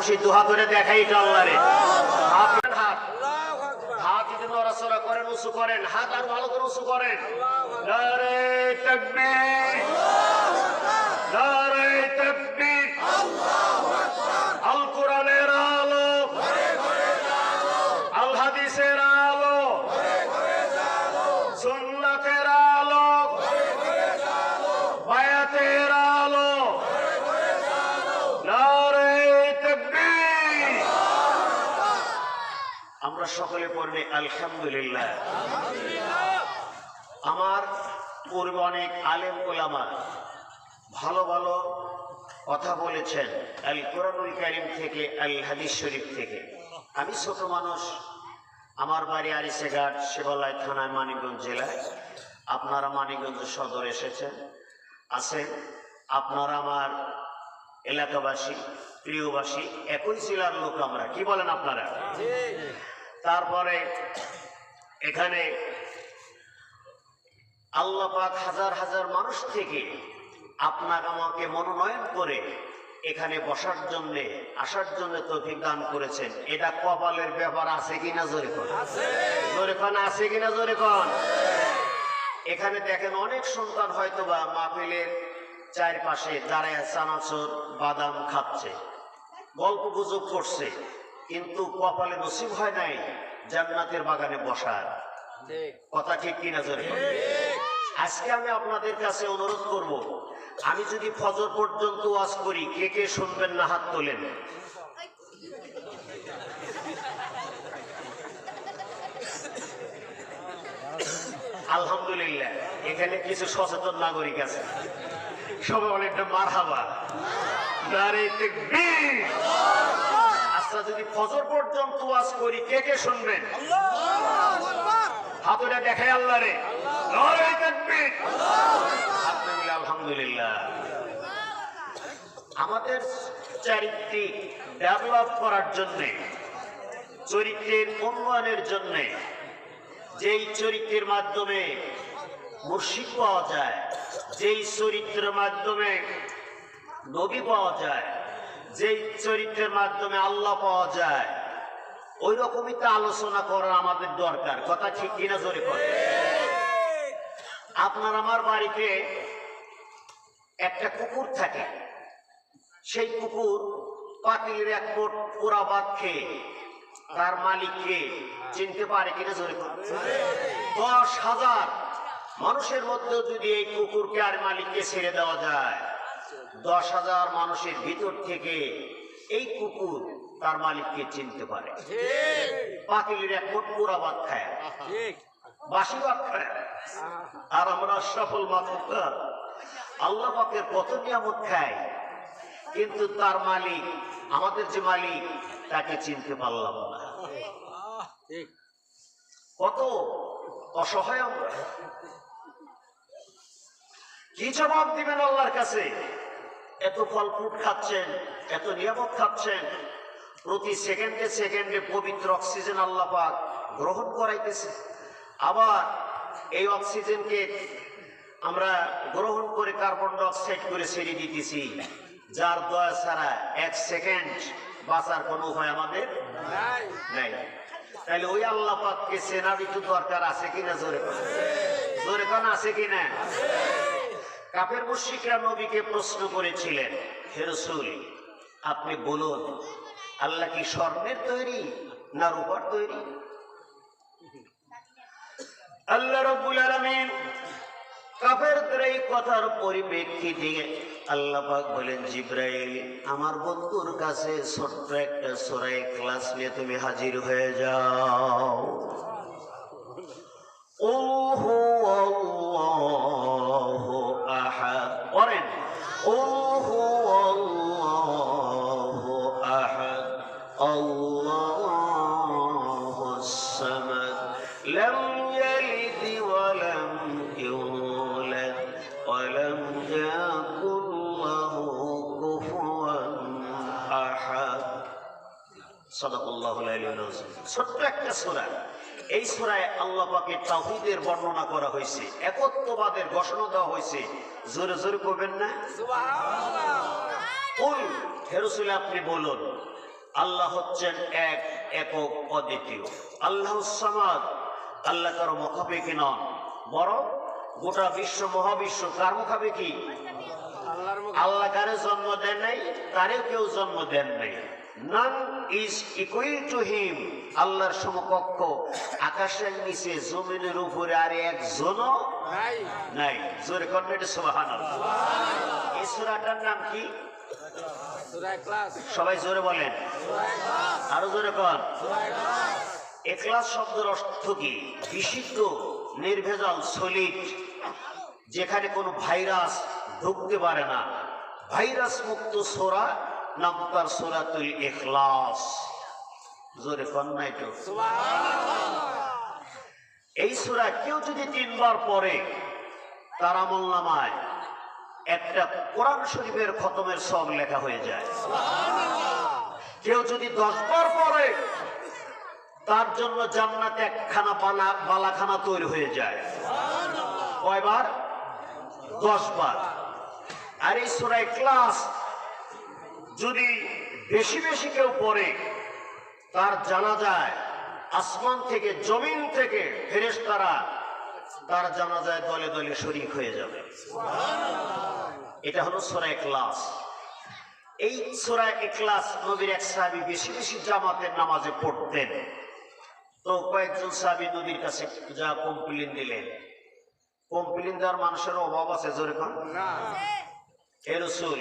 খুশি দুহাত ধরে দেখাই এটা আল্লাহরে। হাত হাত যদি নড়াচড়া করেন উঁচু করেন, হাত আর ভালো করে উঁচু করেন। নারে তাকবীর, নারে তাকবীর। আল কোরআনের আলো, আল হাদিসের আলো, সুন্নাতের আলো, বায়াতের আলো। নারে তাকবীর। আমরা সকলে পড়ি আলহামদুলিল্লাহ। আমার পূর্বে অনেক আলেম ওলামা ভালো ভালো কথা বলেছেন আল কোরআনুল কারীম থেকে, আল হাদিস শরীফ থেকে। আমি ছোট মানুষ, আমার বাড়ি আরিসেঘাট, শিবালয় থানায়, মানিকগঞ্জ জেলায়। আপনারা মানিকগঞ্জ সদর এসেছেন, আছেন। আপনারা আমার এলাকাবাসী, প্রিয়বাসী, একই জেলার লোক আমরা। কি বলেন আপনারা? তারপরে এখানে আল্লাহ পাক হাজার হাজার মানুষ থেকে আপনাকে আমাকে মনোনয়ন করে এখানে বসার জন্য, আসার জন্য তৌফিক দান করেছেন। এটা কপালের ব্যাপার আছে কিনা জোরে কোন, জোরে কোন আছে কিনা জোরে কোন। এখানে দেখেন অনেক সন্তান হয়তো বা মাহফিলের চারপাশে দাঁড়ায় চানাচুর বাদাম খাচ্ছে, গল্প গুজব করছে, কিন্তু কপালে নসিব হয় নাই জান্নাতের বাগানে বসার। কথা ঠিক কিনা জোরে কোন। আজকে আমি আপনাদের কাছে অনুরোধ করব, আমি যদি ফজর পর্যন্ত ওয়াজ করি, কে কে শুনবেন না হাত তোলেন। আলহামদুলিল্লাহ, এখানে কিছু সচেতন নাগরিক আছে, সবাই অনেকটা মারহাবা, নারে তাকবীর। আচ্ছা, যদি ফজর পর্যন্ত ওয়াজ করি, কে কে শুনবেন? হাতটা দেখায় আল্লাহরে, নারে তাকবীর। আলহামদুলিল্লাহ। আমাদের চারিত্রিক ডেভেলপ করার জন্য, চরিত্রের উন্নয়নের জন্য, যেই চরিত্রের মাধ্যমে মুর্শিদ পাওয়া যায়, যেই চরিত্রের মাধ্যমে নবী পাওয়া যায়, যেই চরিত্রের মাধ্যমে আল্লাহ পাওয়া যায়, ওই রকমই তো আলোচনা করা আমাদের দরকার। কথা ঠিক কিনা জোরে করে। আপনার আমার বাড়িতে একটা কুকুর থাকে, সেই কুকুর পাতিলের এক কোট পোড়া ভাত খেয়ে তার মালিককে চিনতে পারে কিনা জোরে করে। 10,000 মানুষের মধ্যে যদি এই কুকুরকে আর মালিককে ছেড়ে দেওয়া যায়, 10,000 মানুষের ভিতর থেকে এই কুকুর তার মালিককে চিনতে পারে। পাতিলের এক কোট পোড়া ভাত খায়, বাসি ভাত খায়। আর আমরা সফল মাত্রা আল্লাহ পাকের কত নিয়ামত খাই, কিন্তু তার মালিক, আমাদের যে মালিক, তাকে চিনতে পারলাম না। কত অসহায় আমরা। কি জবাব দিবেন আল্লাহর কাছে? এত ফল ফ্রুট খাচ্ছেন, এত নিয়ামত খাচ্ছেন, প্রতি সেকেন্ডে সেকেন্ডে পবিত্র অক্সিজেন আল্লাহ পাক গ্রহণ করাইতেছে। আবার এই অক্সিজেনকে আমরা গ্রহণ করে কার্বন ডাই অক্সাইড করে ছেড়ে দিতেছি, যার দয়া ছাড়া 1 সেকেন্ড বাঁচার কোনো উপায় আমাদের নাই। তাহলে ওই আল্লাহ পাককে চেনার একটু দরকার আছে কিনা জোরে কোন, জোরে কোন আছে কিনা। কাফের মুশরিকরা নবীকে প্রশ্ন করেছিলেন, হে রাসূল, আপনি বলুন, আল্লাহ কি স্বর্ণের তৈরি না রূপার তৈরি? আল্লাহ রাব্বুল আলামিন কাফেরদের এই কথার পরিপ্রেক্ষিতে আল্লাহ পাক বলেন, জিবরাইল, আমার বন্ধুর কাছে ছোট্ট একটা সূরা ইখলাস নিয়ে তুমি হাজির হয়ে যাও। ওহু আল্লাহু আহাদ, পড়েন, ওহু আল্লাহু আহাদ, আল্লাহুস সামাদ, লাম ইয়ালিদ ওয়া লাম ইউলাদ ওয়া লাম ইয়াকুল লাহু কুফুয়ান আহাদ। সাদাকাল্লাহুল আলিয়্যুল আযীম। ছোট্ট একটা সূরা, এই সূরায় আল্লাহ পাকের তাওহীদের বর্ণনা করা হয়েছে, একত্ববাদের ঘোষণা দেওয়া হয়েছে। জোরে জোরে করবেন না সুবহানাল্লাহ। কুল, হে রাসূল আপনি বলুন, আল্লাহ হচ্ছেন এক, একক, অদ্বিতীয়। আল্লাহ সামাদ, আল্লাহ কারো মুখাপেক্ষী নন, বরং গোটা বিশ্ব মহাবিশ্ব কার মুখাপেক্ষী? আল্লাহ কারে জন্ম দেন নাই, কারেও কেউ জন্ম দেন নাই। নান ইজ ইকুয়াল টু হিম, আল্লাহর সমকক্ষ আকাশের নিচে জমিনের উপরে আর একজনও নাই। জোরে কন্যা সুবহানাল্লাহ। এই সূরাটার নাম কি? সবাই জোরে বলেন, আরো জোরে কন। ইখলাস শব্দের অর্থ কি? বিশুদ্ধ, নির্ভেজাল, সলিড, যেখানে কোনো ভাইরাস ঢুকতে পারে না। ভাইরাস মুক্ত সূরা নাম তার সূরাতুল ইখলাস। জোরে কন না একটু সুবহানাল্লাহ। এই সূরা কেউ যদি 3 বার পড়ে তার আমলনামায় একটা কোরআন শরীফের খতমের সওয়াব লেখা হয়ে যায়। কেউ যদি 10 বার পড়ে তার জন্য জান্নাতে একখানা বালাখানা তৈরি হয়ে যায়। কয়বার? 10 বার। আর এই সূরা ইখলাস যদি বেশি বেশি কেউ পড়ে তার জানাজায় আসমান থেকে, জমিন থেকে ফেরেশতারা তার জানাজায় দলে দলে শরীক হয়ে যাবে। এটা হলো সূরা ইখলাস। এই সূরা ইখলাস নবীর এক সাহাবী বেশি বেশি জামাতের নামাজে পড়তেন। তো কয়েকজন সাহাবী নবীর কাছে যা কমপ্লেইন দিলেন। কমপ্লেইন দেওয়ার মানুষের অভাব আছে, জোরে কোন না। হে রাসূল,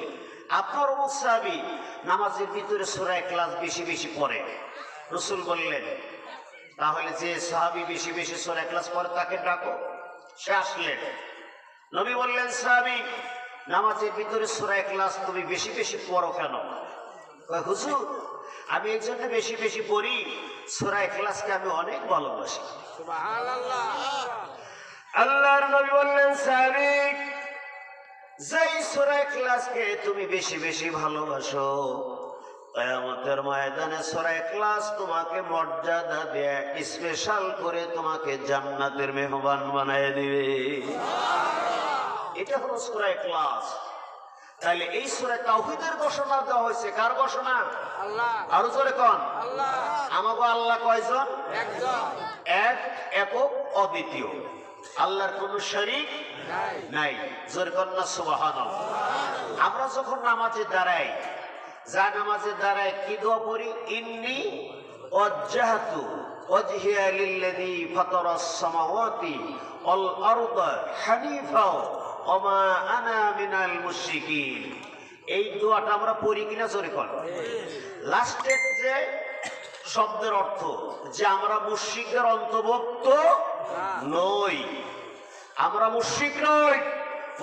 আপনার অমুক সাহাবী নামাজের ভিতরে সূরা ইখলাস বেশি বেশি পড়ে। রাসূল বললেন, তাহলে যে সাহাবী বেশি বেশি সূরা ইখলাস পড়ে তাকে ডাকো। সে আসলেন। নবী বললেন, সাহাবী নামাজের ভিতরে সূরা ইখলাস তুমি বেশি বেশি পড়ো কেন? কয়, হুজুর আমি এই জন্য বেশি বেশি পড়ি, সূরা ইখলাসকে আমি অনেক ভালোবাসি। সুবহানাল্লাহ। আল্লাহর নবী বললেন, সাহাবী যেই সূরা ইখলাসকে তুমি বেশি বেশি ভালোবাসো, কিয়ামতের ময়দানে সূরা ইখলাস তোমাকে মর্যাদা দিয়ে স্পেশাল করে তোমাকে জান্নাতের মেহমান বানায় দিবে। এটা হলো সূরা ইখলাস। তাহলে এই সূরা তাওহীদের ঘোষণা দেওয়া হয়েছে। কার ঘোষণা? আল্লাহ। আরো জোরে কোন আল্লাহ। আমাগো আল্লাহ কয়জন? একজন, এক, একক, অদ্বিতীয়। আল্লাহর কোনো শরীক নাই। জোরে কোন না সুবহানাল্লাহ। আমরা যখন নামাজে দাঁড়াই, যা নামাজে দাঁড়ায় কি দোয়া পড়ি? ইন্নী ওয়াজ্জাহতু ওয়াজহিয়া লিল্লাযী ফাতারাস সামাওয়াতি ওয়াল আরদা হানিফা ওয়া মা আনা মিনাল মুশরিকিন। এই দোয়াটা আমরা পড়ি কিনা জোরে কোন? লাস্টের যে শব্দের অর্থ যে আমরা মুশরিকদের অন্তর্ভুক্ত নই, আমরা মুশরিক নই,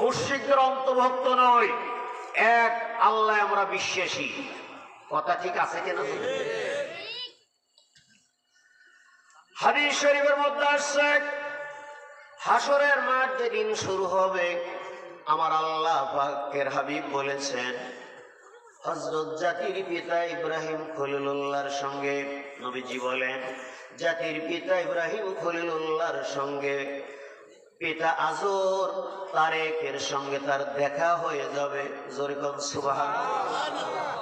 মুশরিকদের অন্তর্ভুক্ত নই, এক আল্লাহ আমরা বিশ্বাসী। কথা ঠিক আছে কেন? হাদিস শরীফের মধ্যে আসছে, হাসরের মাঠ যেদিন শুরু হবে, আমার আল্লাহ পাকের হাবিব বলেছেন, হযরত জাতির পিতা ইব্রাহিম খলিলুল্লাহর সঙ্গে, নবীজি বলেন, জাতির পিতা ইব্রাহিম খলিলুল্লাহর সঙ্গে পিতা আজর তারেকের সঙ্গে তার দেখা হয়ে যাবে। জোরে কোন সুবহানাল্লাহ।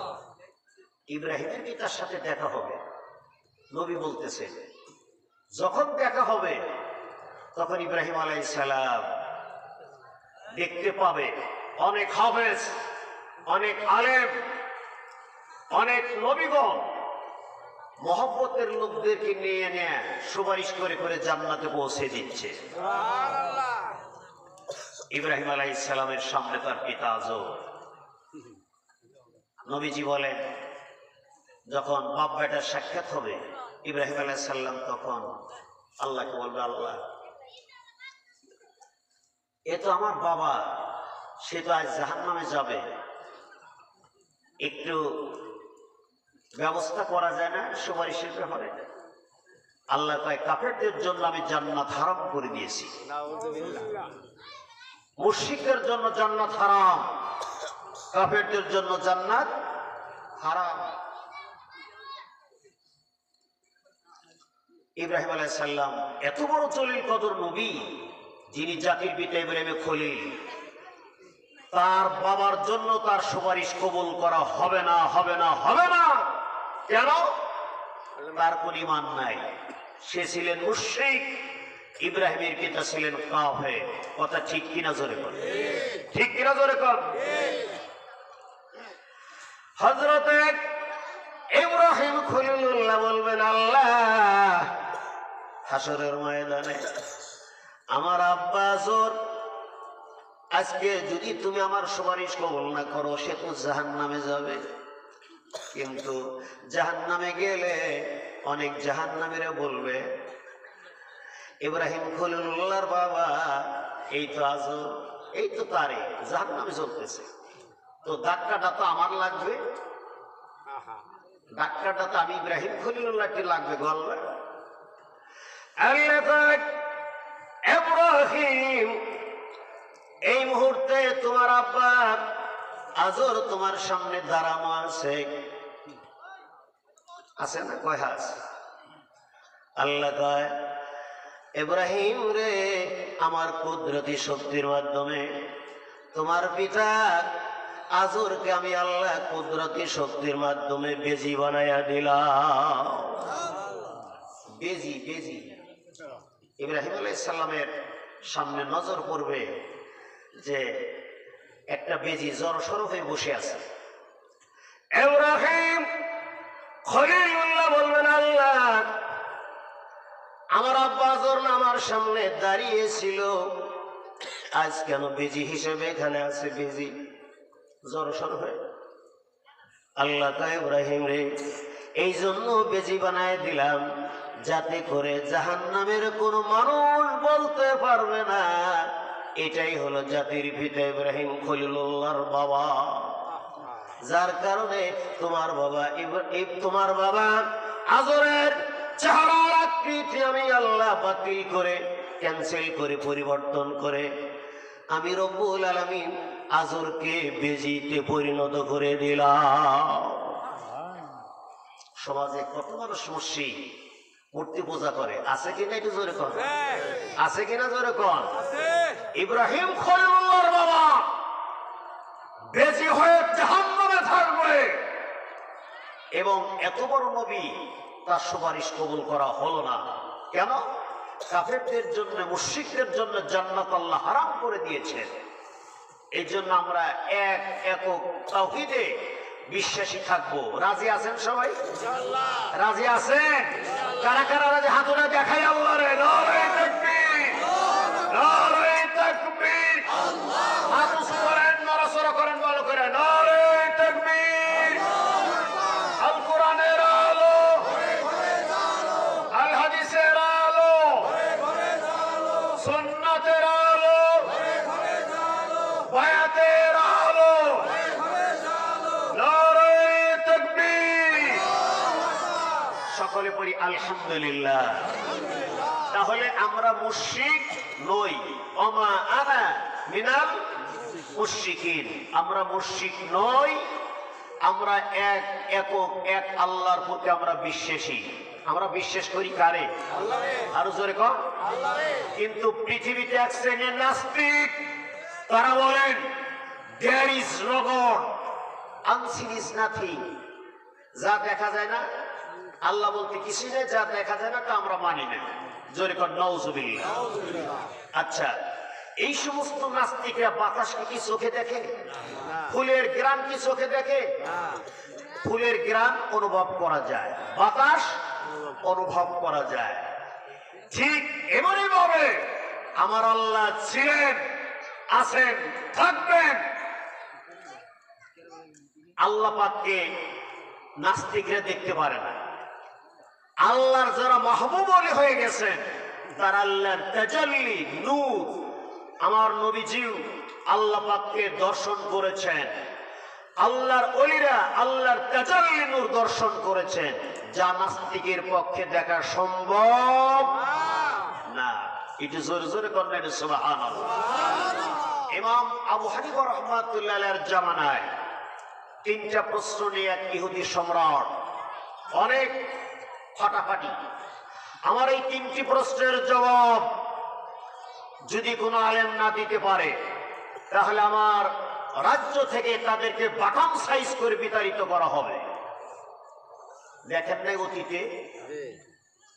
ইব্রাহিমের পিতার সাথে দেখা হবে। নবী বলতেছে, যখন দেখা হবে তখন ইব্রাহিম আলাইহিস সালাম দেখতে পাবে অনেক হাফেজ, অনেক আলেম, অনেক নবীগণ মহব্বতের লোকদেরকে নিয়ে নিয়ে সুপারিশ করে করে জান্নাতে পৌঁছে দিচ্ছে। ইব্রাহিম আলাইহিস সালামের সামনে তার পিতা আজর। নবীজি বলেন, যখন বাপ বেটার সাক্ষাৎ হবে, ইব্রাহিম আলাইহিস সালাম তখন আল্লাহকে বলবে, আল্লাহ এ তো আমার বাবা, সে তো আজ জাহান্নামে যাবে, একটু ব্যবস্থা করা যায় না সুপারিশের ব্যাপারে? আল্লাহ কয়, কাফেরদের জন্য আমি জান্নাত হারাম করে দিয়েছি। মুশরিকদের জন্য জান্নাত হারাম, কাফেরদের জন্য জান্নাত হারাম। ইব্রাহিম আলাইহিস সালাম এত বড় জলিল কদর নবী, যিনি জাতির পিতা ইব্রাহিম খলিল, তার বাবার জন্য তার সুপারিশ কবুল করা হবে না, হবে না, হবে না। কেন? তার কোন ঈমান নাই, সে ছিলেন মুশরিক, ইব্রাহিমের পিতা ছিলেন কাফের। কথা ঠিক কিনা জোরে কর, ঠিক কিনা জোরে কর। হযরত ইব্রাহিম খলিলুল্লাহ বলবেন, আল্লাহ হাসরের ময়দানে আমার আব্বা আজর আজকে যদি তুমি আমার সুপারিশ কবুল না করো, সে তো জাহান্নামে যাবে। কিন্তু জাহান্নামে গেলে অনেক জাহান্নামীরা বলবে, ইব্রাহিম খলিলুল্লাহর বাবা এই তো আজর, এই তো তারে জাহান্নামে চলতেছে, তো ধাক্কাটা তো আমার লাগবে, ধাক্কাটা তো আমি ইব্রাহিম খলিলুল্লাহকে লাগবে। বলবে ইব্রাহিম, এই মুহূর্তে তোমার আব্বা আজর তোমার সামনে দাঁড়ানো আছে, আছে না? কয় হাস? আল্লাহ কয়, ইব্রাহিম রে, আমার কুদরতি শক্তির মাধ্যমে তোমার পিতা আজরকে আমি আল্লাহ কুদরতি শক্তির মাধ্যমে বেজি বানাইয়া দিলাম। বেজি, বেজি। ইব্রাহিম আলাইহিস সালামের সামনে নজর পড়বে যে একটা বেজি জড়সড় হয়ে বসে আছে। ইব্রাহিম খলিলুল্লাহ বলবেন, আল্লাহ আমার আব্বা আজর আমার সামনে দাঁড়িয়েছিল, আজ কেন বেজি হিসেবে এখানে আছে, বেজি জড়সড় হয়ে। আল্লাহ কয়, ইব্রাহিম রে, এই জন্য বেজি বানায় দিলাম যাতে করে জাহান্নামের কোনো মানুষ বলতে পারবে না এটাই হলো জাতির পিতা ইব্রাহিম খলিলুল্লাহর বাবা। যার কারণে তোমার বাবা আজরের চেহারার আকৃতি আমি আল্লাহ বাতিল করে, ক্যান্সেল করে, পরিবর্তন করে আমি রব্বুল আলামিন আজরকে বেজিতে পরিণত করে দিলাম। সমাজে কত মানুষ মুশরিক, মূর্তি পূজা করে, আছে কিনা একটু জোরে কর, আছে কিনা জোরে কর। ইব্রাহিম খলিলুল্লাহর বাবা বেজি হয়ে জাহান্নামে থাকবে, এবং এত বড় নবী তার সুপারিশ কবুল করা হলো না। কেন? কাফেরদের জন্য, মুশরিকদের জন্য জান্নাত আল্লাহ হারাম করে দিয়েছেন। এই জন্য আমরা এক একক তাওহীদে বিশ্বাসী থাকবো। রাজি আছেন সবাই? রাজি আছেন? কারা কারা রাজি? হাত উঠে দেখাই আল্লাহ রে। নারে তাকবীর, নারে তাকবীর। হাত উঁচু করেন, নড়াচড়া করেন ভালো করে। নারে তাকবীর। আল কোরআনের আলো, আল হাদিসের আলো, সুন্নাতের আলো, বায়াতের আলো। সকলে পড়ি আলহামদুলিল্লাহ। তাহলে আমরা মুশরিক নই। ওমা আনা মিনাল মুশরিকিন, আমরা মুশরিক নই। আমরা এক একক এক আল্লাহর প্রতি আমরা বিশ্বাসী। আমরা বিশ্বাস করি কারে? আরো জোরে কর। কিন্তু পৃথিবীতে এক শ্রেণীর নাস্তিক, তারা বলেন there is no god, unseen is nothing. যা দেখা যায় না, আল্লাহ বলতে কিছু নেই, যা দেখা যায় না তা আমরা মানি না। জোরে কর নাউজুবিল্লাহ। আচ্ছা, এই সমস্ত নাস্তিকরা বাতাসকে কি চোখে দেখে? ফুলের গ্রাম কি চোখে দেখে? ফুলের গ্রাম অনুভব করা যায়, বাতাস অনুভব করা যায়। ঠিক এমনই ভাবে আমার আল্লাহ ছিলেন, আছেন, থাকবেন। আল্লাহ পাককে নাস্তিকরা দেখতে পারে না। আল্লাহর যারা মাহবুব ওলি হয়ে গেছেন, তারা আল্লাহর তাজাল্লি নূর, আমার নবীজিও আল্লাহ পাককে দর্শন করেছেন। আল্লাহর ওলিরা আল্লাহর তাজাল্লি নূর দর্শন করেছেন, যা নাস্তিকের পক্ষে দেখা সম্ভব না। একটু জোরে জোরে করেন সুবহানাল্লাহ। ইমাম আবু হানিফা রাহমাতুল্লাহ আলাইহির জামানায় তিনটা প্রশ্ন নিয়ে এক ইহুদি সম্রাট অনেক ফাটাফাটি। আমার এই তিনটি প্রশ্নের জবাব যদি কোনো আলেম না দিতে পারে, তাহলে আমার রাজ্য থেকে তাদেরকে বাটাম সাইজ করে বিতাড়িত করা হবে। দেখেন নাই অতীতে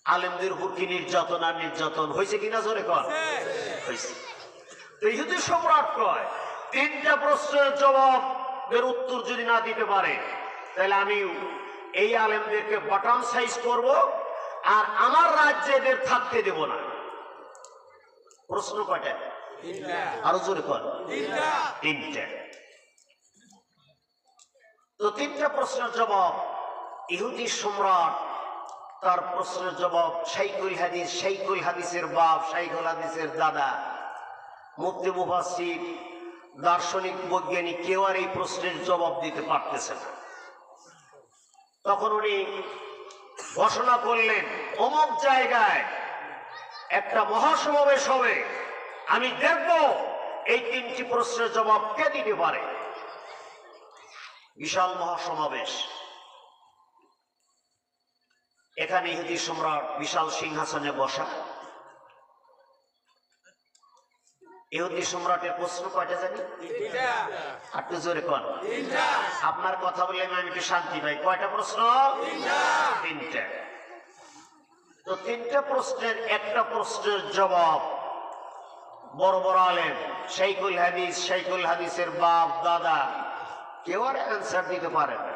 আলেমদের উপর কি নির্যাতন আর নির্যাতন হয়েছে কিনা জোরে কর হয়েছে। তো ইহুদি সম্রাট কয় তিনটা প্রশ্নের জবাবের উত্তর যদি না দিতে পারে তাহলে আমি এই আলেমদেরকে বাটন সাইজ করব আর আমার রাজ্যে এদের থাকতে দেব না। প্রশ্ন কয়টা? আরো জোরে কর। তিনটা। তো তিনটা প্রশ্নের জবাব ইহুদি সম্রাট তার প্রশ্নের জবাব শাইখুল হাদিসের বাপ, শাইখুল হাদিসের দাদা, মুফতি মুফাসসির, দার্শনিক, বৈজ্ঞানিক কেউ আর এই প্রশ্নের জবাব দিতে পারতেছে না। তখন উনি ঘোষণা করলেন অমুক জায়গায় একটা মহাসমাবেশ হবে, আমি দেখব এই তিনটি প্রশ্নের জবাব কে দিতে পারে। বিশাল মহাসমাবেশ। এখানে ইহুদি সম্রাট বিশাল সিংহাসনে বসা। ইহুদি সম্রাটের প্রশ্ন কয়টা জানি? একটু জোরে কর। আপনার কথা বললে আমি একটু শান্তি পাই। কয়টা প্রশ্ন? তিনটা। তো তিনটা প্রশ্নের একটা প্রশ্নের জবাব বড় বড় আলেম, শাইখুল হাদিসের বাপ, দাদা কেউ আর অ্যান্সার দিতে পারে না।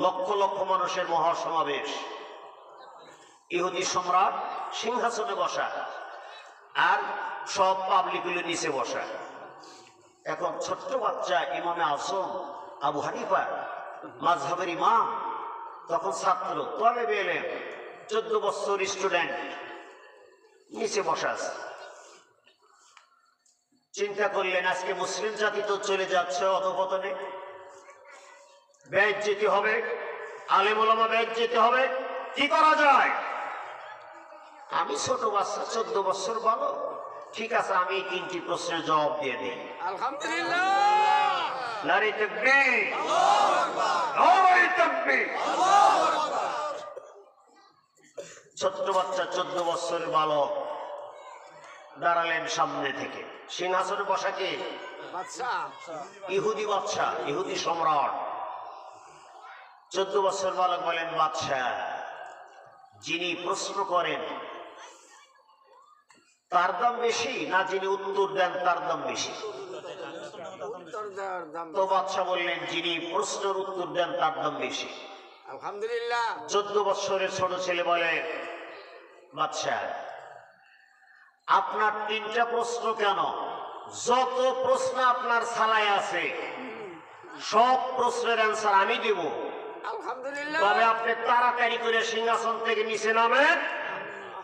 লক্ষ লক্ষ মানুষের মহাসমাবেশ, ইহুদি সম্রাট সিংহাসনে বসা আর সব পাবলিকগুলো নিচে বসা। এখন ছোট্ট বাচ্চা ইমামে আজম আবু হানিফা মাযহাবের ইমাম, তখন ছাত্র তালেবে ইলম 14 বছর স্টুডেন্ট নিচে বসা। চিন্তা করলেন আজকে মুসলিম জাতি তো চলে যাচ্ছে অধপতনে, বেইজ্জতি হবে, আলেম ওলামা বেইজ্জতি হবে, কি করা যায়? আমি ছোট বাচ্চা 14 বছর বলো, ঠিক আছে আমি এই তিনটি প্রশ্নের জবাব দিয়ে দিই। আলহামদুলিল্লাহ, নারে তাকবীর, নারে তাকবীর। ছোট্ট বাচ্চা 14 বছরের বালক দাঁড়ালেন সামনে থেকে। সিংহাসনে বসা কে? ইহুদি বাদশা, ইহুদি সম্রাট। 14 বছর বালক বলেন, বাদশা যিনি প্রশ্ন করেন তার দাম বেশি না যিনি উত্তর দেন তার দাম বেশি? তো বাদশা বললেন যিনি প্রশ্নের উত্তর দেন তার দাম বেশি। আলহামদুলিল্লাহ। 14 বছরের ছোট ছেলে বলে, বাদশা আপনার তিনটা প্রশ্ন কেন? যত প্রশ্ন আপনার ছালায় আছে সব প্রশ্নের অ্যান্সার আমি দেব, আলহামদুলিল্লাহ। তবে আপনি তাড়াতাড়ি করে সিংহাসন থেকে নিচে নামেন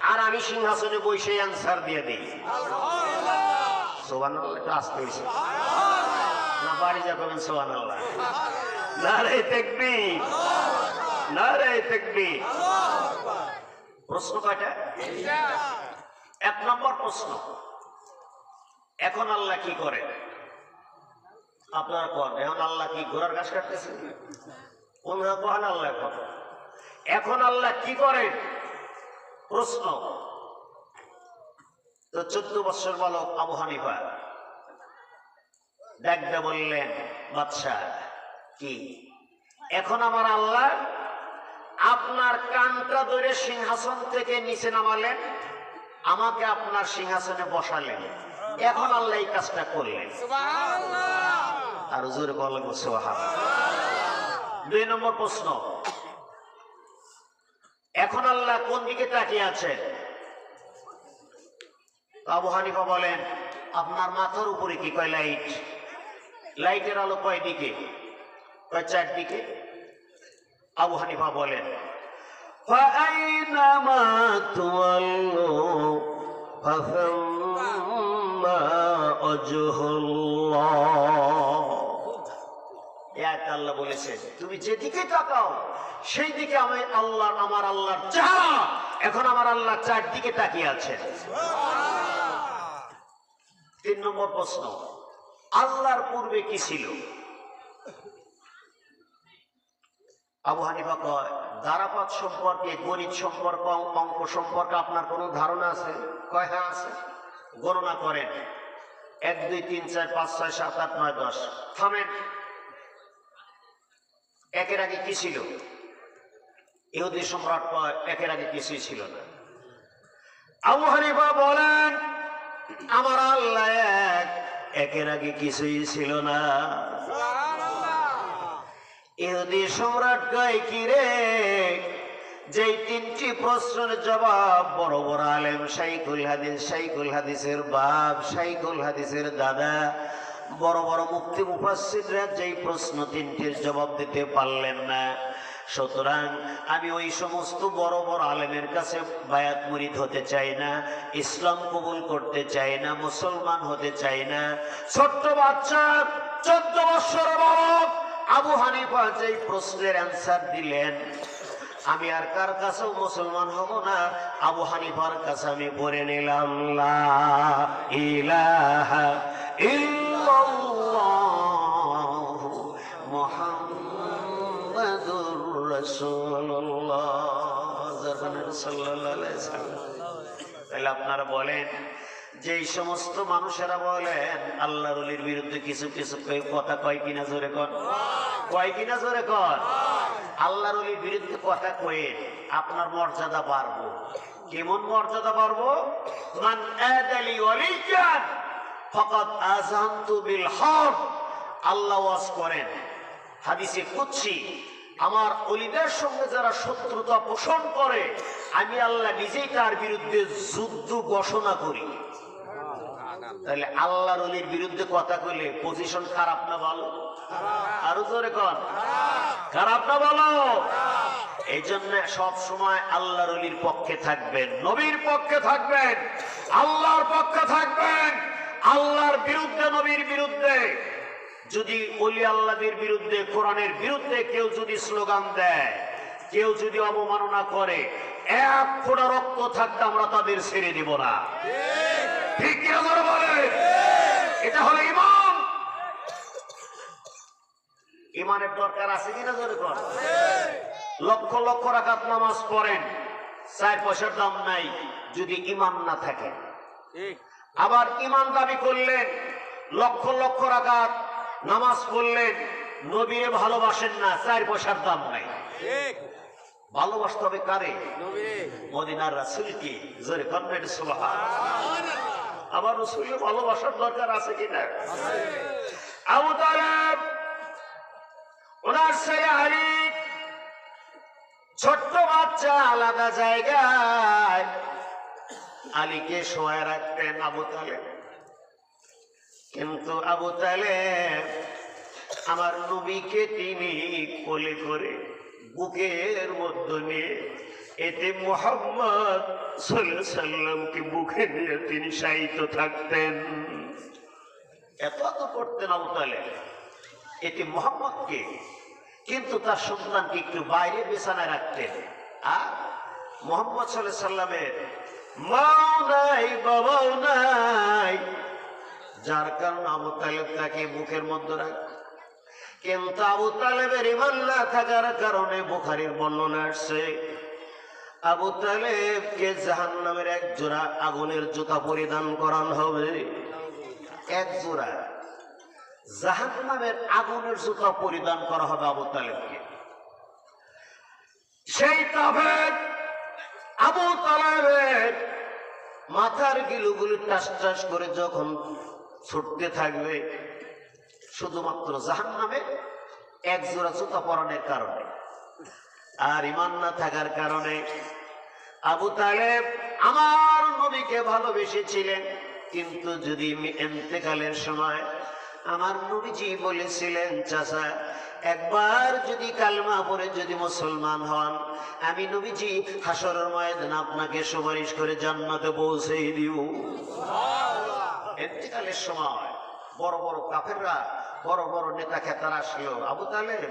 আর আমি সিংহাসনে বসে অ্যান্সার দিয়ে দিই। সুবহানাল্লাহ। একটু আসতে হয়েছে না, বাড়ি যা করবেন সুবহানাল্লাহ। নারে তাকবীর, নারে তাকবীর। প্রশ্ন কয়টা? 1 নম্বর প্রশ্ন, এখন আল্লাহ কি করে? আপনার কোন এখন আল্লাহ কি ঘোড়ার ঘাস কাটতেছে? ওনারা কোন আল্লাহ এখন আল্লাহ কি করেন? প্রশ্ন। তো 14 বছর বালক আবু হানিফা ডাকতে বললেন, বাদশা কি এখন আমার আল্লাহ আপনার কানটা ধরে সিংহাসন থেকে নিচে নামালেন, আমাকে আপনার সিংহাসনে বসালেন, এখন আল্লাহ এই কাজটা করলেন। আর জোরে বলেন সুবহানাল্লাহ। 2 নম্বর প্রশ্ন, এখন আল্লাহ কোন দিকে তাকিয়ে আছেন? আবু হানিফা বলেন, আপনার মাথার উপরে কি? কয় লাইট। লাইটের আলো কয় দিকে? কয় 4 দিকে। আবু হানিফা বলেন, ফাআইনামা তুওয়াল্লু ফাসাম্মা ওয়াজহুল্লাহ। আল্লাহ বলেছেন তুমি যেদিকে তাকাও সেই দিকে আমি আল্লাহ, আমার আল্লাহর চেহারা। এখন আমার আল্লাহ 4 দিকে তাকিয়ে আছেন। 3 নম্বর প্রশ্ন, আল্লাহর পূর্বে কি ছিল? আবু হানিফা কয়, ধারাপাত সম্পর্কে, গণিত সম্পর্ক, অঙ্ক সম্পর্কে আপনার কোনো ধারণা আছে? কয় হ্যাঁ আছে। গণনা করেন, 1 2 3 4 5 6 7 8 9 10। থামেন, 1-এর আগে কি ছিল? ইহুদি সম্রাট একের আগে কিছুই ছিল না। আবু হানিফা বলেন আমার আল্লাহ এক, একের আগে কিছুই ছিল না। ইহুদি সম্রাট কয় কি রে, যেই তিনটি প্রশ্নের জবাব বড় বড় আলেম শাইখুল হাদিসের বাপ, শাইখুল হাদিসের দাদা, বড় বড় মুফতি মুফাসসিররা যেই প্রশ্ন তিনটির জবাব দিতে পারলেন না, সুতরাং আমি ওই সমস্ত বড় বড় আলেমের কাছে বায়াত মুরিদ হতে চাই না, ইসলাম কবুল করতে চাই না, মুসলমান হতে চাই না। ছোট্ট বাচ্চা 14 বছরের বালক আবু হানিফা যেই প্রশ্নের অ্যান্সার দিলেন, আমি আর কার কাছেও মুসলমান হব না, আবু হানিফার কাছে আমি পড়ে নিলাম লা ইলাহা ইল্লাল্লাহু মুহাম্মাদুর রাসূলুল্লাহ সাল্লাল্লাহু আলাইহি ওয়াসাল্লাম। তাহলে আপনারা বলেন, যেই সমস্ত মানুষেরা বলেন আল্লাহর ওলির বিরুদ্ধে কিছু কিছু কথা কয় কিনা জোরে কর, কয় কিনা জোরে কর, আল্লাহর ওলির বিরুদ্ধে কথা কয়েন, আপনার মর্যাদা বাড়বো। কেমন মর্যাদা বাড়বো? মান আদালি ওয়ালিয়ান ফাকাদ আযানতু বিল হারব। আল্লাহ ওয়াজ করেন হাদিসে কুদসি, আমার ওলিদের সঙ্গে যারা শত্রুতা পোষণ করে আমি আল্লাহ নিজেই তার বিরুদ্ধে যুদ্ধ ঘোষণা করি। তাহলে আল্লাহর ওলির বিরুদ্ধে কথা কইলে পজিশন খারাপ না ভালো? আরো জোরে কর, খারাপ না ভালো? এই জন্য সব সময় আল্লাহর ওলির পক্ষে থাকবেন, নবীর পক্ষে থাকবেন, আল্লাহর পক্ষে থাকবেন। আল্লাহর বিরুদ্ধে, নবীর বিরুদ্ধে, যদি ওলি আল্লাহদের বিরুদ্ধে, কোরআনের বিরুদ্ধে কেউ যদি স্লোগান দেয়, কেউ যদি অবমাননা করে, এক ফোঁটা রক্ত থাকতে আমরা তাদের ছেড়ে দিব না। ঠিক কি আমরা বলে? এটা হলো ঈমান। ঈমানের দরকার আছে কিনা জোরে কর। লক্ষ লক্ষ রাকাত নামাজ পড়েন, 4 পয়সার দাম নাই যদি ঈমান না থাকে। আবার ঈমান দাবি করলেন, লক্ষ লক্ষ রাকাত নামাজ পড়লেন, নবীরে ভালোবাসেন না, 4 পয়সার দাম নাই। ভালোবাসতে হবে কারে? মদিনার রাসূলকে। জোরে কনবেন সুবহানাল্লাহ। আবার রাসূলের ভালোবাসার দরকার আছে কিনা? আবু তালেব ওনার ছেলে আলী, ছোট্ট বাচ্চা, আলাদা জায়গায় আলীকে শোয়ায় রাখতেন আবু তালেব। কিন্তু আবু তালেব আমার নবীকে তিনি কোলে করে বুকের মধ্যে নিয়ে, এতে মুহাম্মদ সাল্লাল্লাহু আলাইহি সাল্লামকে বুকে নিয়ে তিনি শায়িত থাকতেন। এত করতেন আবু তালেব এতে মুহাম্মদকে, কিন্তু তার সন্তানকে একটু বাইরে বিছানায় রাখতেন। আর মুহাম্মদ সাল্লাল্লাহু আলাইহি সাল্লামের মাও নাই, বাবাও নাই, যার কারণে আবু তালেব তাকে বুকের মধ্যে রাখতেন। কিন্তু আবু তালেবের ঈমান না থাকার কারণে বুখারীর বর্ণনা আসছে, আবু তালেবকে জাহান্নামের 1 জোড়া আগুনের জুতা পরিধান করানো হবে। 1 জোড়া জাহান্নামের আগুনের জুতা পরিধান করা হবে আবু তালেবকে। সেই তাফের আবু তালেবের মাথার গিলুগুলি টাস টাস করে যখন ছুটতে থাকবে, শুধুমাত্র জাহান্নামে 1 জোড়া জুতা পরানোর কারণে আর ঈমান না থাকার কারণে। আবু তালেব আমার নবীকে ভালোবেসেছিলেন, কিন্তু যদি ইন্তেকালের সময় আমার নবীজি বলেছিলেন, চাচা একবার যদি কালেমা পড়ে যদি মুসলমান হন, আমি নবীজি হাসরের ময়দানে আপনাকে সুপারিশ করে জান্নাতে পৌঁছে দিব। ইন্তেকালের সময় বড় বড় কাফেররা, বড় বড় নেতা খেতারা আসলো, আবু তালেব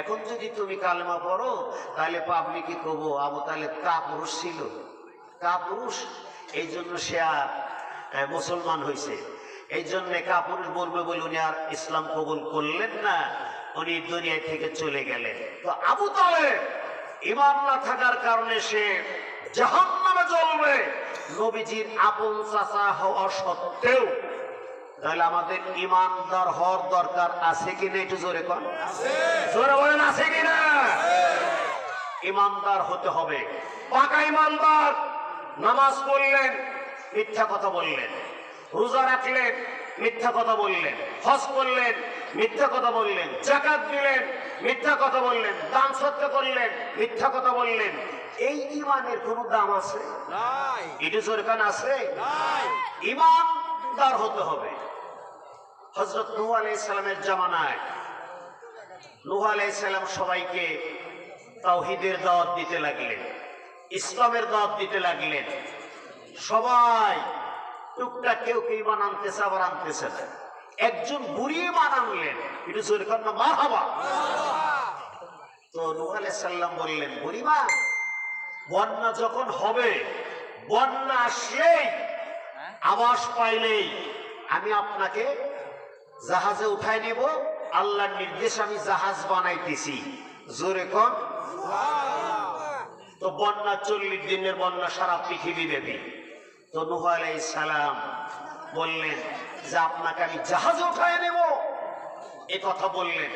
এখন যদি তুমি কালেমা পড়ো তাহলে পাবলিকে কব আবু তালেব কাপুরুষ ছিল, কাপুরুষ, এই জন্য সে আর মুসলমান হয়েছে। এই জন্য কাপুরুষ বলবে বলে উনি আর ইসলাম কবুল করলেন না, উনি দুনিয়া থেকে চলে গেলেন। তো আবু তালেব ঈমান না থাকার কারণে সে জাহান্নামে জ্বলবে, নবীজির আপন চাচা হওয়া সত্ত্বেও। তাহলে আমাদের ঈমানদার হওয়ার দরকার আছে কিনা? একটু জোরে কন, জোরে বলেন আছে কিনা? ইমানদার হতে হবে, পাকা ইমানদার। নামাজ পড়লেন, মিথ্যা কথা বললেন, রোজা রাখলেন, মিথ্যা কথা বললেন, হজ করলেন, মিথ্যা কথা বললেন, যাকাত দিলেন, মিথ্যা কথা বললেন, দান সদকা করলেন, মিথ্যা কথা বললেন। এই ইমানের কোনো দাম আছে? নাই এটি সরকার আছে? নাই ইমানদার হতে হবে। হযরত নূহ আলাইহিস সালামের জামানায় নূহ আলাইহিস সালাম সবাইকে তাওহীদের দাওয়াত দিতে লাগলেন, ইসলামের দাওয়াত দিতে লাগলেন। সবাই টুকটাক কেউ কেউ ইমান আনতেছে, আবার আনতেছে না। একজন বুড়ি ইমান আনলেন, এটা সরকার না মারহাবা। তো নূহ আলাইহিস সালাম বললেন, বুড়িমা, বন্যা যখন হবে, বন্যা আসলেই, আবাস পাইলেই আমি আপনাকে জাহাজে উঠাই নেব। আল্লাহর নির্দেশ, আমি জাহাজ বানাইতেছি। জোরে কোন। তো বন্যা 40 দিনের বন্যা সারা পৃথিবী ব্যাপী। তো নূহ আলাইহিস সালাম বললেন যে আপনাকে আমি জাহাজে উঠাই নেব, এ কথা বললেন।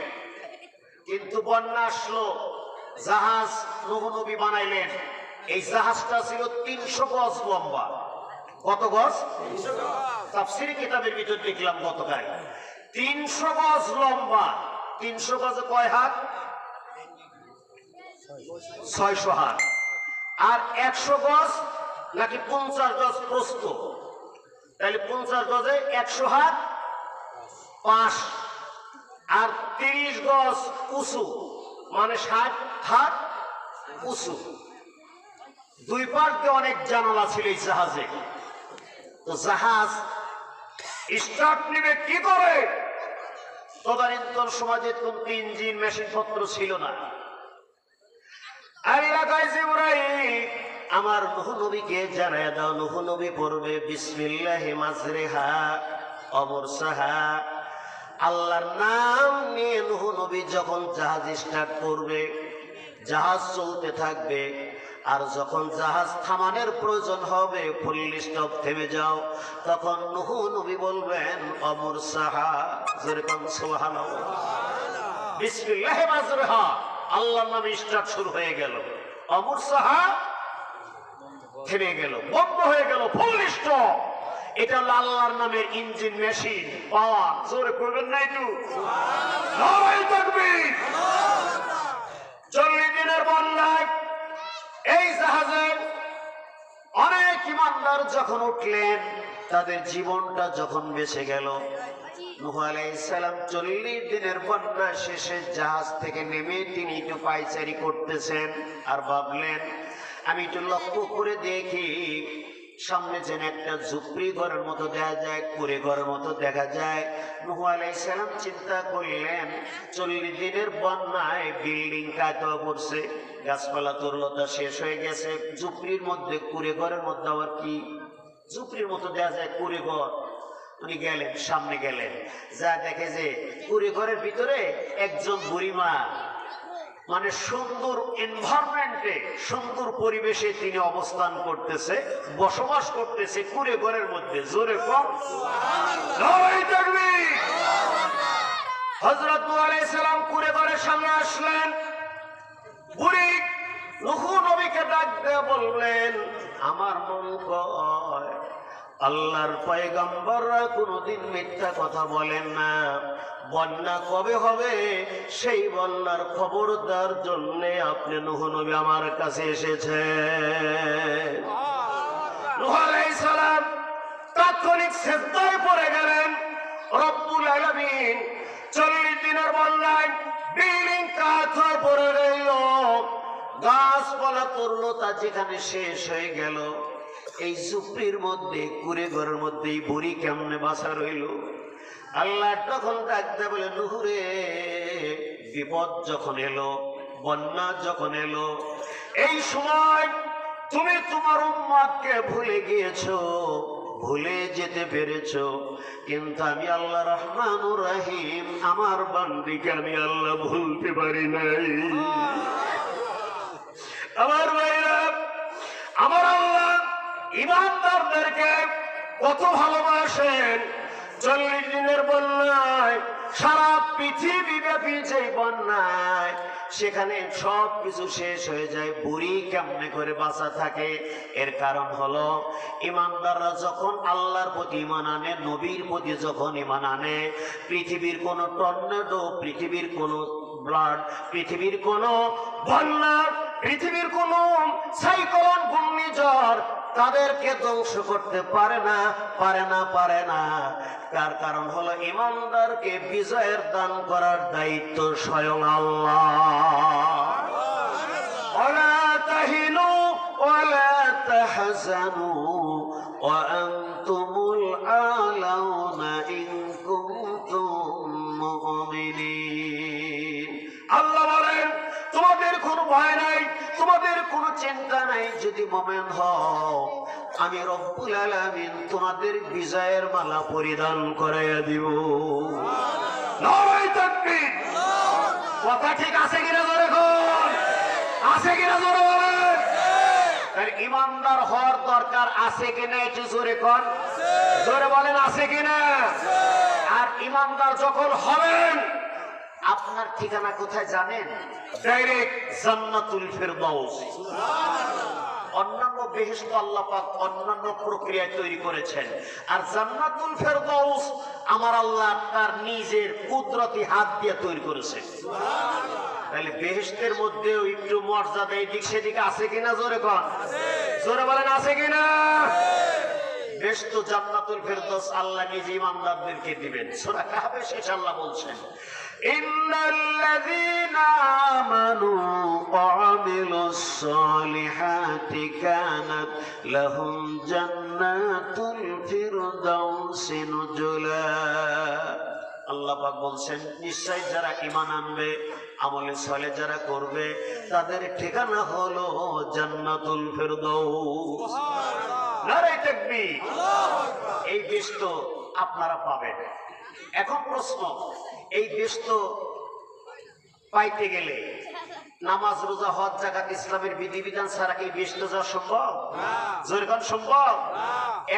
কিন্তু বন্যা আসলো, জাহাজ নূহ নবী বানাইলেন। এই জাহাজটা ছিল 300 গজ লম্বা। কত গজ? তাফসীরি কিতাবের ভিতর দেখলাম গতকাল 300 গজ লম্বা। 300 গজে কয় হাত? 600 হাত। আর 100 গজ নাকি 50 গজ প্রস্থ, তাহলে 50 গজে 100 হাত 5, আর 30 গজ উঁচু, মানে 60 হাত উঁচু। দুই পাশ দিয়ে অনেক জানালা ছিল এই জাহাজে। তো জাহাজ স্টার্ট নিবে কি করে? তদানীন্তন সমাজে কোন ইঞ্জিন মেশিন পত্র ছিল না। আল্লাহ কয় জিবরাইল, আমার নূহ নবীকে জানায়া দাও, নূহ নবী পড়বে বিসমিল্লাহি মাজরিহা ওয়া মুরসাহা। আল্লাহর নাম নিয়ে নূহ নবী যখন জাহাজ স্টার্ট করবে, জাহাজ চলতে থাকবে। আর যখন জাহাজ থামানোর প্রয়োজন হবে, ফুল স্টপ, থেমে যাও, তখন নূহ নবী বলবেন ওয়া মুরসাহা। যেরকম সুবহানাল্লাহ, বিসমিল্লাহি মাজরিহা, আল্লাহর নামে স্টার্ট শুরু হয়ে গেল, ওয়া মুরসাহা থেমে গেল, বন্ধ হয়ে গেল, ফুল স্টপ। এটা হলো আল্লাহর নামের ইঞ্জিন, মেশিন, পাওয়ার। জোরে করবেন না একটু? নারায়ে তাকবীর। 40 দিনের বন্যায় এই জাহাজে অনেক ইমানদার যখন উঠলেন, তাদের জীবনটা যখন বেঁচে গেল। নূহ আলাইহিস সালাম 40 দিনের বন্যা শেষে জাহাজ থেকে নেমে তিনি একটু পায়চারি করতেছেন, আর ভাবলেন আমি একটু লক্ষ্য করে দেখি সামনে যেন একটা ঝুপড়ি ঘরের মতো দেখা যায়, কুড়ে ঘরের মতো দেখা যায়। নূহ আলাইহিস সালাম চিন্তা করলেন 40 দিনের বন্যায় বিল্ডিং কাটা পড়ছে, গাছপালা তরলতা শেষ হয়ে গেছে, ঝুপড়ির মধ্যে, কুড়ে ঘরের মধ্যে আবার কি ঝুপড়ির মতো দেখা যায় কুড়ে ঘর। উনি গেলেন, সামনে গেলেন, যা দেখে যে কুড়ে ঘরের ভিতরে একজন বুড়িমা, মানে সুন্দর এনভায়রনমেন্টে, সুন্দর পরিবেশে তিনি অবস্থান করতেছে, বসবাস করতেছে কুড়ে ঘরের মধ্যে। জোরে কম। নারায়ে তাকবীর। হযরত নূহ আলাইহিস সালাম কুড়ে ঘরের সামনে আসলেন। বুড়ি নূহ নবীকে ডাক দিয়ে বললেন, আমার মন কয় আল্লাহর পয়গম্বররা কোনোদিন মিথ্যা কথা বলেন না। বন্যা কবে হবে সেই বন্যার খবর দেওয়ার জন্য আপনি নূহ নবী আমার কাছে এসেছেন। নূহ আলাইহিস সালাম তাৎক্ষণিক সিজদায় পড়ে গেলেন। রব্বুল আলামিন 40 দিনের বন্যায় বিল্ডিং কাঠ হয়ে পড়ে রইল, গাছপালা তরলতা যেখানে শেষ হয়ে গেল, এই ঝুপড়ির মধ্যে, কুড়ে ঘরের মধ্যে এই বুড়ি কেমনে বাসা রইল। আল্লাহ তখন ডাকতে বলে, নূহ রে, বিপদ যখন এলো, বন্যা যখন এলো, এই সময় তুমি তোমার উম্মতকে ভুলে গিয়েছো, ভুলে যেতে পেরেছো, কিন্তু আমি আল্লাহ রহমানুর রহিম, আমার বান্দিকে আমি আল্লাহ ভুলতে পারি নাই। আমার ভাইরা, আমার আল্লাহ ইমানদারদেরকে কত ভালোবাসেন। 40 দিনের বন্যায় সারা পৃথিবী ব্যাপী যে বন্যায় সেখানে সব কিছু শেষ হয়ে যায়, বুড়ি কেমনে করে বাঁচা থাকে? এর কারণ হলো ইমানদাররা যখন আল্লাহর প্রতি ঈমান আনে, নবীর প্রতি যখন ঈমান আনে, পৃথিবীর কোনো টর্নেডো, পৃথিবীর কোনো ব্লাড, পৃথিবীর কোনো বন্যা, পৃথিবীর কোনো সাইক্লোন, ঘূর্ণিঝড় তাদেরকে ধ্বংস করতে পারে না, পারে না, পারে না। তার কারণ হলো ইমানদারকে বিজয়ের দান করার দায়িত্ব স্বয়ং আল্লাহ। ওয়ালা তাহিনু ওয়ালা তাহজানু ওয়া আনতুমুল আলাউনা ইন কুনতুম মুমিনিন। আল্লাহ বলেন, তোমাদের কোনো ভয় নাই, তোমাদের কোনো চিন্তা নাই, যদি মুমিন হও আমি রব্বুল আলামিন তোমাদের বিজয়ের মালা পরিধান করাইয়া দিব। নারায়ে তাকবীর। কথা ঠিক আছে কিনা জোরে কোন? আছে কিনা জোরে বলেন। তার ইমানদার হওয়ার দরকার আছে কিনা একটু জোরে কোন। জোরে বলেন আছে কিনা। আর ইমানদার যখন হবেন আপনার ঠিকানা কোথায় জানেন? ডাইরেক্ট জান্নাতুল ফেরদাউস। অন্যান্য বেহেশত আল্লাহ পাক অন্যান্য প্রক্রিয়া তৈরি করেছেন, আর জান্নাতুল ফেরদাউস আমার আল্লাহ তার নিজের কুদরতি হাত দিয়ে তৈরি করেছেন। তাহলে বেহেশতের মধ্যেও একটু মর্যাদা এদিক সেদিকে আছে কিনা জোরে কোন। জোরে বলেন আছে কিনা। বেহেশত জান্নাতুল ফেরদাউস আল্লাহ নিজে ইমানদারদেরকে দিবেন। সূরা কাহফে শেষ আল্লাহ বলছেন, ইন্নাল্লাযীনা আমানু ওয়া আমিলুস সালিহাতি কানাত লাহুম জান্নাতুল ফিরদাউসি নুজুলা। আল্লাহ পাক বলছেন, নিশ্চয় যারা ঈমান আনবে, আমলে সালেহ যারা করবে, তাদের ঠিকানা হলো জান্নাতুল ফিরদাউস। নারায়ে তাকবীর। এই দেশ তো আপনারা পাবেন। এখন প্রশ্ন, এই দেশ তো পাইতে গেলে নামাজ, রোজা, হজ, যাকাত, ইসলামের বিধিবিধান ছাড়া কি বেশ তো যাওয়া সম্ভব? জোরে কোন সম্ভব?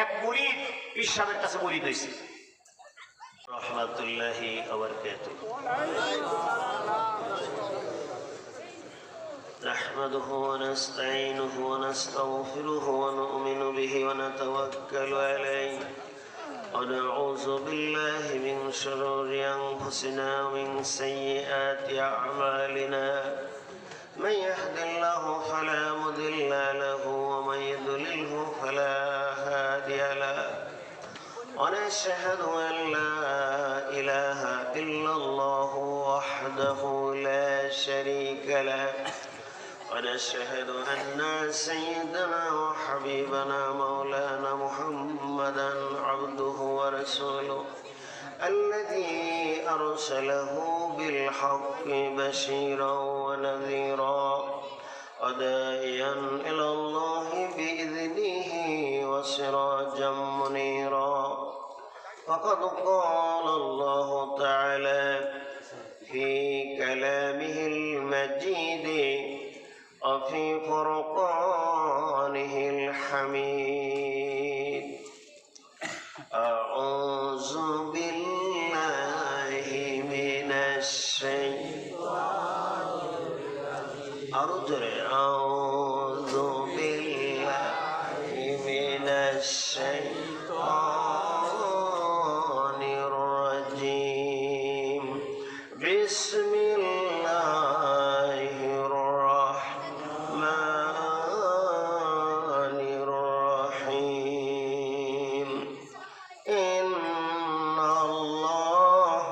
এক মুরিদ পীর সাহেবের কাছে মুরিদ হয়েছে রাহমাতুল্লাহি ওয়া বারাকাতুহু। نحمده ونستعينه ونستغفره ونؤمن به ونتوكل عليه ونعوذ بالله من شرور أنفسنا ومن سيئات أعمالنا. من يهد الله فلا مضل له ومن يضلله فلا هادي له. ونشهد أن لا إله إلا الله وحده لا شريك له. ونشهد أن سيدنا وحبيبنا مولانا محمدا عبده ورسوله الذي أرسله بالحق بشيرا ونذيرا وداعيا إلى الله بإذنه وسراجا منيرا. فقد قال الله تعالى في كلامه المجيد وفي فرقانه الحميد. أعوذ بالله من الشيطان الرجيم. أعوذ بالله من الشيطان الرجيم. بسم الله الرحمن الرحيم. إن الله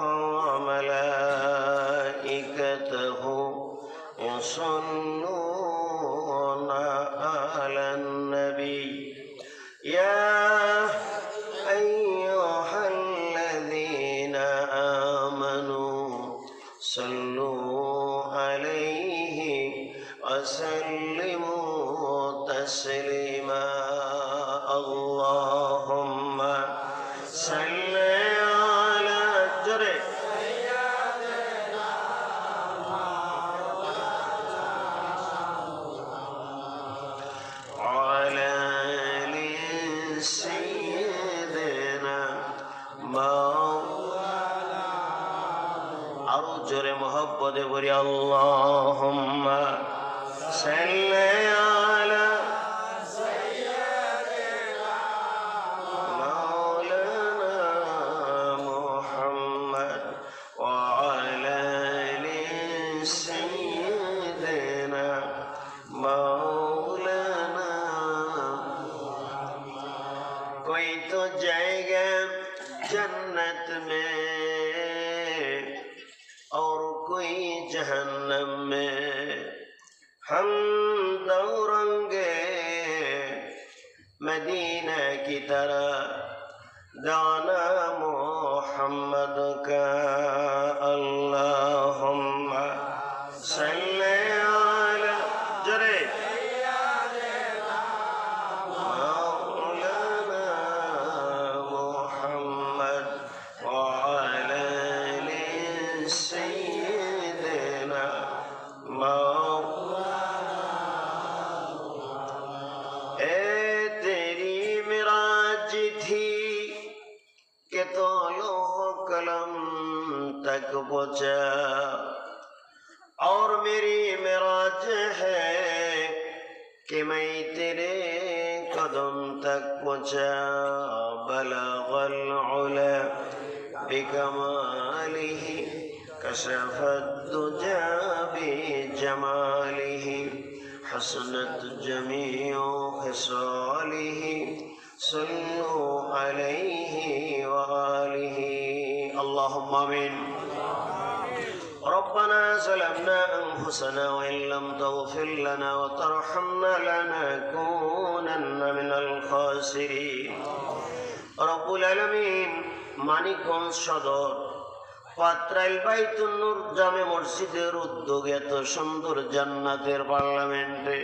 وملائكته يصلون على النبي يا أيها الذين آمنوا صلوا عليه وسلموا تسليما. اللهم صل على جري وعلى آل سيدنا مولانا মহব্বতে বলি আল্লাহুম্মা সাল্লি আলা মাওলানা মুহাম্মদ ওয়া আলা আলি সাইয়্যিদিনা মাওলানা। कोई तो जाएगा जन्नत में और कोई जहन्नम में, हम दौड़ेंगे मदीना की तरह दाना मोहम्मद का। अल्लाहुम्मा सल्ली अला जरे तक पहुंचा और मेरी मेराज है कि मैं तेरे कदम तक पहुंचा। बलगल उला बिकमालिही कशफत दुजा बिजमालिही हसनत जमीउ खिसालिही सल्लु अलैहि व आलिही। اللهم آمين। ربنا ظلمنا أنفسنا وإن لم تغفر لنا وترحمنا لنكونن من الخاسرين। رب العالمين মানিকগঞ্জ সদর পাত্রাইল বাইতুন নূর জামে মসজিদের উদ্যোগে এত সুন্দর জান্নাতের পার্লামেন্টে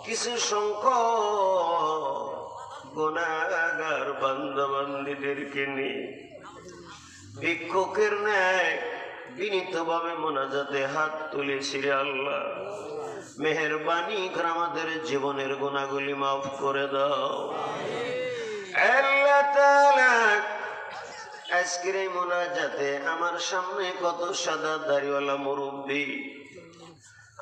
কিছু সংখ্যক গুনাহগার বান্দা বান্দীদেরকে নিয়ে ভিক্ষুকের ন্যায় বিনীতভাবে মোনাজাতে হাত তুলেছি। রে আল্লাহ, মেহেরবানি করে আমাদের জীবনের গুনাহগুলি মাফ করে দাও। আল্লাহ তাআলা, আজকের এই মোনাজাতে আমার সামনে কত সাদা দাড়িওয়ালা মুরব্বী,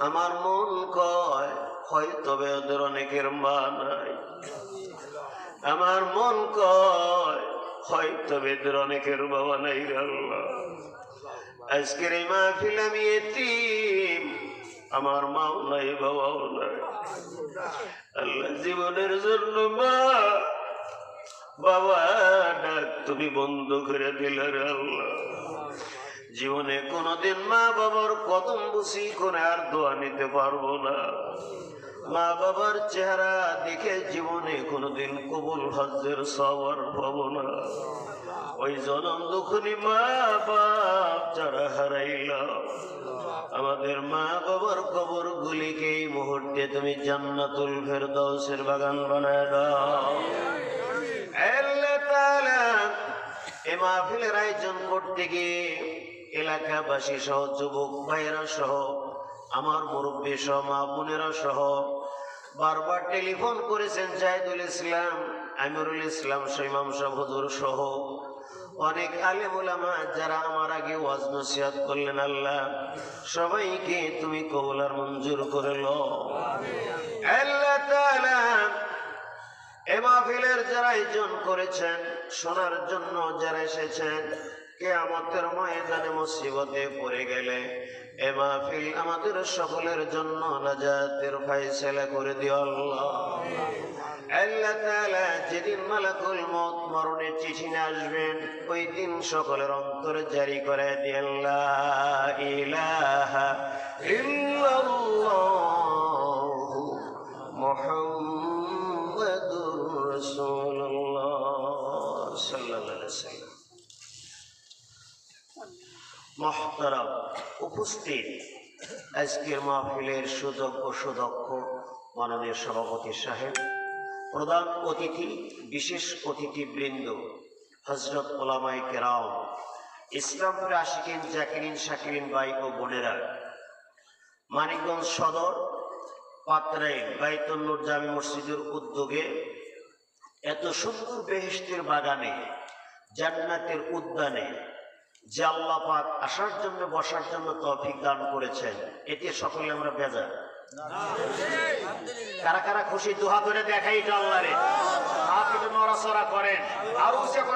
আমার মন কয় হয়তো ওদের অনেকের মা নাই। আমার মন কয় হয়তো এদের অনেকের বাবা নাই। রে আল্লাহ, আজকের এই মাহফিল আমি এতিম, আমার মাও নাই বাবাও নাই। আল্লাহ, জীবনের জন্য মা বাবা ডাক তুমি বন্ধ করে দিলে। রে আল্লাহ, জীবনে কোনোদিন মা বাবার কদম বুসি করে আর দোয়া নিতে পারবো না। মা বাবার চেহারা দেখে জীবনে কোনোদিন কবুল হজ্জের সওয়াব পাবো না। ওই জনম দুঃখী মা বাপ যারা হারাইলাম, আমাদের মা বাবার কবর গুলিকে এই মুহূর্তে তুমি জান্নাতুল ফেরদাউসের বাগান বানায় দাও। আল্লাহ তাআলা, এই মাহফিলের আয়োজন করতে গিয়ে এলাকাবাসী সহ যুবক ভাইয়েরা সহ আমার মুরব্বী সহ মা বোনেরা সহ বারবার টেলিফোন করেছেন জাহিদুল ইসলাম, আমিরুল ইসলাম, ইমাম সাহেব হুজুর সহ অনেক আলেম উলামা যারা আমার আগে ওয়াজ নসিহত করলেন। আল্লাহ, সবাইকে তুমি কবুল আর মঞ্জুর করে লও। আল্লাহ তাআলা, এই মাহফিলের যারা আয়োজন করেছেন, শোনার জন্য যারা এসেছেন, কিয়ামতের ময়দানে মুসিবতে পড়ে গেলে এ মাহফিল আমাদের সকলের জন্য নাজাতের ফয়সালা করে দিও আল্লাহ। আল্লাহ তাআলা, যেদিন মালাকুল মউত মরণের চিঠি নিয়ে আসবেন, ওই দিন সকলের অন্তরে জারি করে দিয়েন লা ইলাহা ইল্লাল্লাহু মুহাম্মাদুর রাসূলুল্লাহ সাল্লাল্লাহু আলাইহি ওয়াসাল্লাম। মুহতারাম উপস্থিত, আজকের মাহফিলের সুযোগ্য সুদক্ষ মাননীয় সভাপতি সাহেব, প্রধান অতিথি, বিশেষ অতিথিবৃন্দ, হযরত উলামায়ে কেরাম, ইসলামের আশিকিন জাকিরিন শাকিরিন ভাই ও বোনেরা, মানিকগঞ্জ সদর পাত্রাইল বাইতুন নূর জামে মসজিদের উদ্যোগে এত সুন্দর বেহেশতের বাগানে, জান্নাতের উদ্যানে যে আল্লাহ পাক আসার জন্য বসার জন্য তৌফিক দান করেছেন, এতে সকলে আমরা বেজার। কারা কারা খুশি দুহাত ধরে দেখাই এটা আল্লাহরে, হাত নড়াচড়া করেন আর উঁচু করেন।